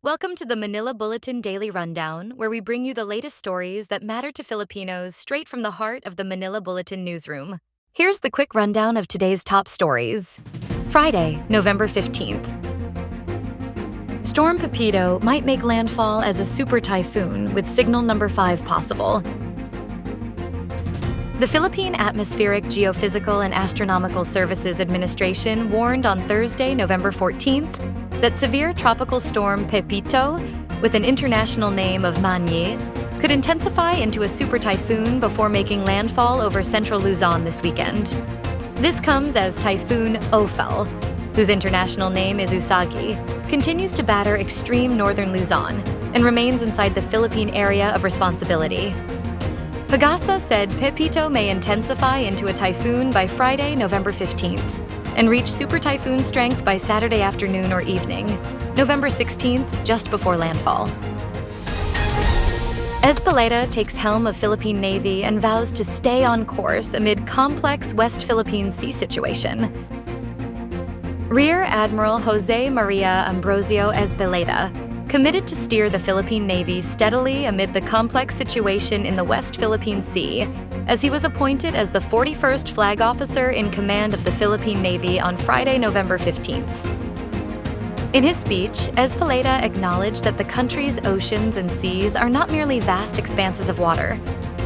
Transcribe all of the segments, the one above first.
Welcome to the Manila Bulletin Daily Rundown, where we bring you the latest stories that matter to Filipinos straight from the heart of the Manila Bulletin newsroom. Here's the quick rundown of today's top stories. Friday, November 15th. Storm Pepito might make landfall as a super typhoon with signal number 5 possible. The Philippine Atmospheric, Geophysical, and Astronomical Services Administration warned on Thursday, November 14th, that severe tropical storm Pepito, with an international name of Manye, could intensify into a super typhoon before making landfall over central Luzon this weekend. This comes as Typhoon Ophel, whose international name is Usagi, continues to batter extreme northern Luzon and remains inside the Philippine area of responsibility. Pagasa said Pepito may intensify into a typhoon by Friday, November 15th, and reach super typhoon strength by Saturday afternoon or evening, November 16th, just before landfall. Ezpeleta takes helm of Philippine Navy and vows to stay on course amid complex West Philippine Sea situation. Rear Admiral Jose Maria Ambrosio Ezpeleta committed to steer the Philippine Navy steadily amid the complex situation in the West Philippine Sea, as he was appointed as the 41st Flag Officer in command of the Philippine Navy on Friday, November 15th. In his speech, Ezpeleta acknowledged that the country's oceans and seas are not merely vast expanses of water,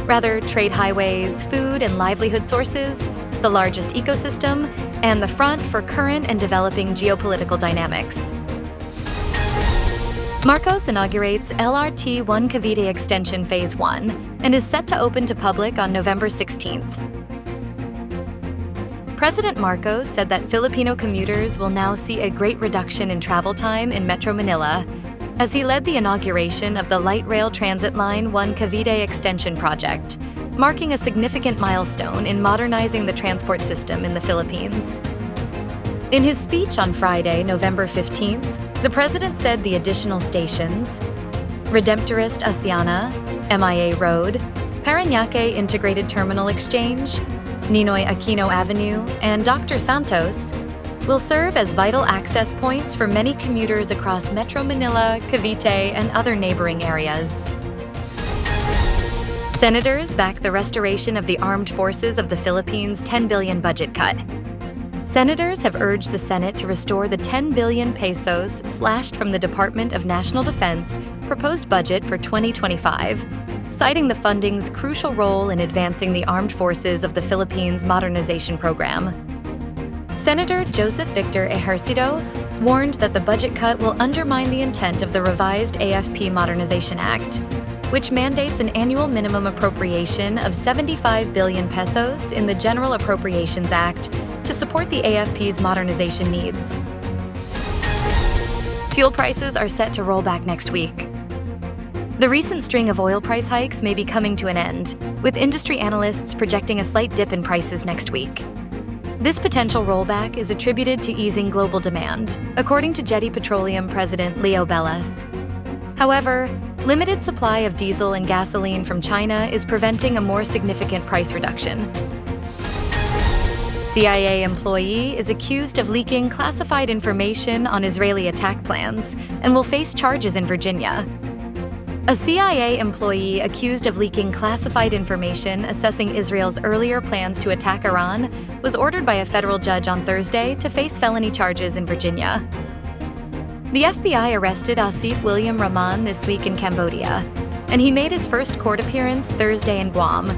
rather trade highways, food and livelihood sources, the largest ecosystem, and the front for current and developing geopolitical dynamics. Marcos inaugurates LRT-1 Cavite Extension Phase 1 and is set to open to public on November 16th. President Marcos said that Filipino commuters will now see a great reduction in travel time in Metro Manila as he led the inauguration of the Light Rail Transit Line 1 Cavite Extension project, marking a significant milestone in modernizing the transport system in the Philippines. In his speech on Friday, November 15th, the president said the additional stations, Redemptorist Asiana, MIA Road, Parañaque Integrated Terminal Exchange, Ninoy Aquino Avenue, and Dr. Santos will serve as vital access points for many commuters across Metro Manila, Cavite, and other neighboring areas. Senators back the restoration of the Armed Forces of the Philippines' 10 billion budget cut. Senators have urged the Senate to restore the 10 billion pesos slashed from the Department of National Defense proposed budget for 2025, citing the funding's crucial role in advancing the armed forces of the Philippines modernization program. Senator Joseph Victor Ejercito warned that the budget cut will undermine the intent of the revised AFP Modernization Act, which mandates an annual minimum appropriation of 75 billion pesos in the General Appropriations Act to support the AFP's modernization needs. Fuel prices are set to roll back next week. The recent string of oil price hikes may be coming to an end, with industry analysts projecting a slight dip in prices next week. This potential rollback is attributed to easing global demand, according to Jetty Petroleum President Leo Bellas. However, limited supply of diesel and gasoline from China is preventing a more significant price reduction. CIA employee is accused of leaking classified information on Israeli attack plans and will face charges in Virginia. A CIA employee accused of leaking classified information assessing Israel's earlier plans to attack Iran was ordered by a federal judge on Thursday to face felony charges in Virginia. The FBI arrested Asif William Rahman this week in Cambodia, and he made his first court appearance Thursday in Guam.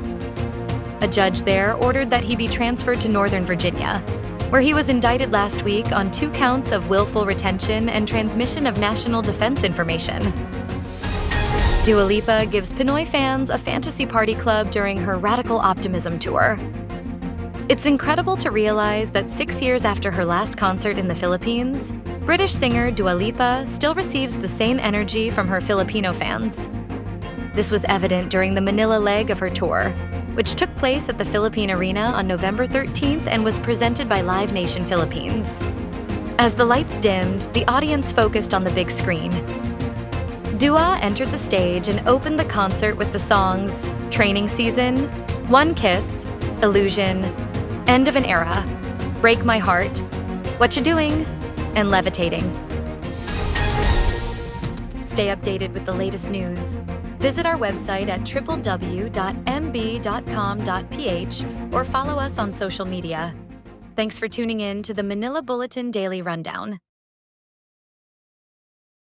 A judge there ordered that he be transferred to Northern Virginia, where he was indicted last week on 2 counts of willful retention and transmission of national defense information. Dua Lipa gives Pinoy fans a fantasy party club during her Radical Optimism tour. It's incredible to realize that 6 years after her last concert in the Philippines, British singer Dua Lipa still receives the same energy from her Filipino fans. This was evident during the Manila leg of her tour, which took place at the Philippine Arena on November 13th and was presented by Live Nation Philippines. As the lights dimmed, the audience focused on the big screen. Dua entered the stage and opened the concert with the songs Training Season, One Kiss, Illusion, End of an Era, Break My Heart, What You Doing, and Levitating. Stay updated with the latest news. Visit our website at www.mb.com.ph or follow us on social media. Thanks for tuning in to the Manila Bulletin Daily Rundown.